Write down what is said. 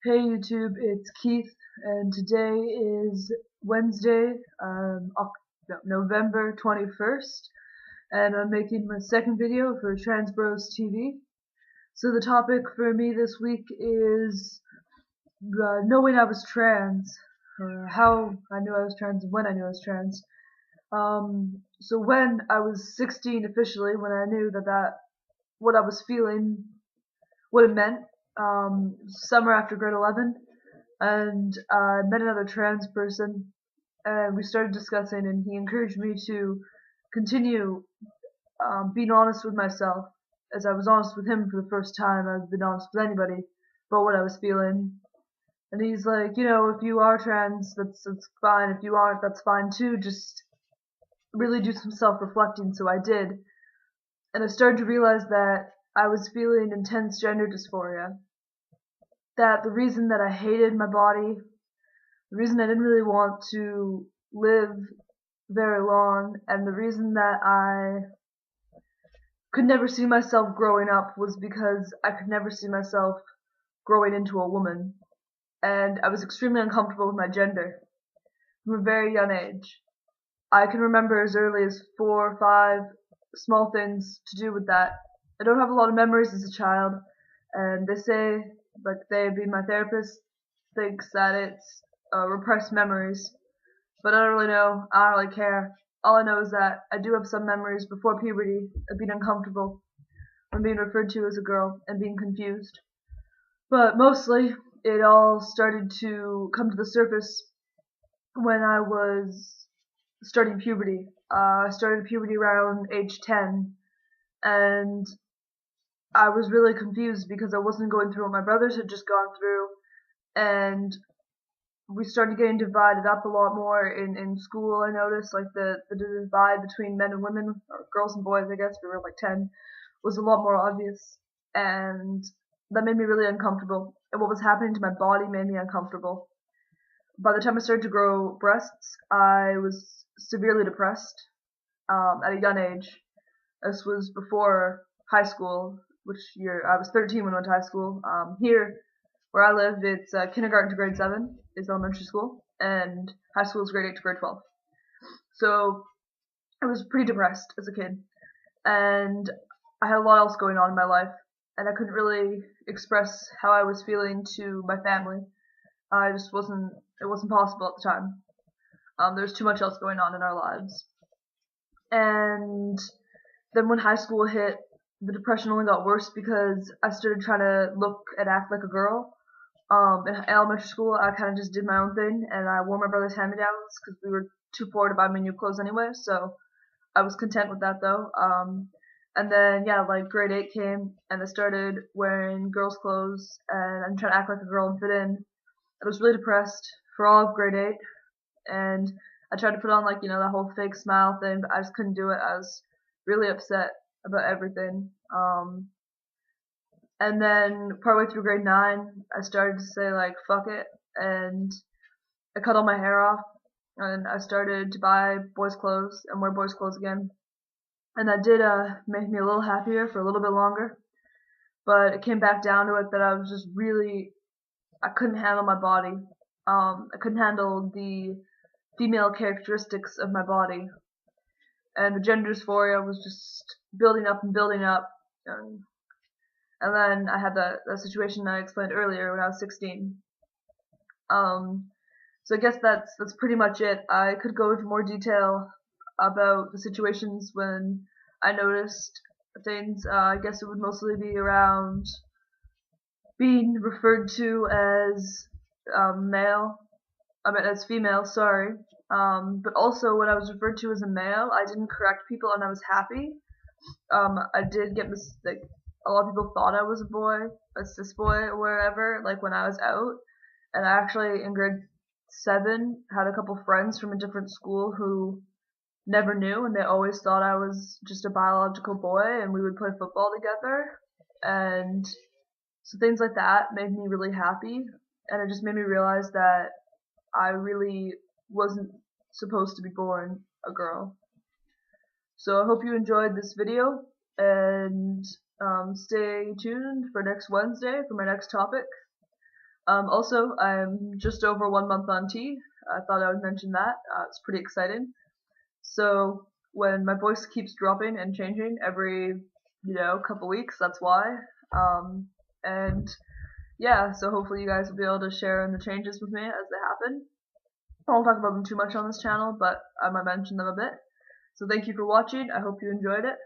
Hey YouTube, it's Keith, and today is Wednesday, November 21st, and I'm making my second video for TransBrosTV. So the topic for me this week is knowing I was trans, or how I knew I was trans and when I knew I was trans. So when I was 16 officially, when I knew that what I was feeling, what it meant, summer after grade 11, and I met another trans person, and we started discussing, and he encouraged me to continue being honest with myself, as I was honest with him for the first time I've been honest with anybody about what I was feeling. And he's like, if you are trans, that's fine. If you aren't, that's fine too. Just really do some self-reflecting. So I did, and I started to realize that I was feeling intense gender dysphoria. That the reason that I hated my body, the reason I didn't really want to live very long, and the reason that I could never see myself growing up was because I could never see myself growing into a woman. And I was extremely uncomfortable with my gender from a very young age. I can remember as early as 4 or 5 small things to do with that. I don't have a lot of memories as a child, and they say, like they being my therapist, thinks that it's repressed memories. But I don't really know. I don't really care. All I know is that I do have some memories before puberty of being uncomfortable when being referred to as a girl and being confused. But mostly, it all started to come to the surface when I was starting puberty. I started puberty around age 10, and I was really confused because I wasn't going through what my brothers had just gone through, and we started getting divided up a lot more in school. I noticed like the divide between men and women, or girls and boys, I guess, we were like 10, was a lot more obvious, and that made me really uncomfortable, and what was happening to my body made me uncomfortable. By the time I started to grow breasts, I was severely depressed at a young age. This was before high school, which year I was 13 when I went to high school. Here where I live, it's kindergarten to grade 7 is elementary school, and high school is grade 8 to grade 12. So I was pretty depressed as a kid, and I had a lot else going on in my life, and I couldn't really express how I was feeling to my family. It wasn't possible at the time. There was too much else going on in our lives. And then when high school hit, the depression only got worse because I started trying to look and act like a girl. In elementary school, I kind of just did my own thing, and I wore my brother's hand-me-downs because we were too poor to buy me new clothes anyway, so I was content with that though. And then, like grade 8 came, and I started wearing girls' clothes, and I'm trying to act like a girl and fit in. I was really depressed for all of grade 8, and I tried to put on that whole fake smile thing, but I just couldn't do it. I was really upset about everything. And then partway through grade 9, I started to say like fuck it, and I cut all my hair off, and I started to buy boys' clothes and wear boys' clothes again. And that did make me a little happier for a little bit longer. But it came back down to it that I was just really, I couldn't handle my body. I couldn't handle the female characteristics of my body. And the gender dysphoria was just building up and building up. And then I had that situation I explained earlier when I was 16. So I guess that's pretty much it. I could go into more detail about the situations when I noticed things. I guess it would mostly be around being referred to as as female, sorry. But also when I was referred to as a male, I didn't correct people and I was happy. I did get a lot of people thought I was a boy, a cis boy or whatever, like when I was out. And I actually, in grade 7, had a couple friends from a different school who never knew, and they always thought I was just a biological boy, and we would play football together. And so things like that made me really happy, and it just made me realize that I really wasn't supposed to be born a girl. So I hope you enjoyed this video, and stay tuned for next Wednesday for my next topic. Also, I'm just over 1 month on T. I thought I would mention that. It's pretty exciting. So when my voice keeps dropping and changing every, couple weeks, that's why. And yeah, so hopefully you guys will be able to share in the changes with me as they happen. I won't talk about them too much on this channel, but I might mention them a bit. So thank you for watching. I hope you enjoyed it.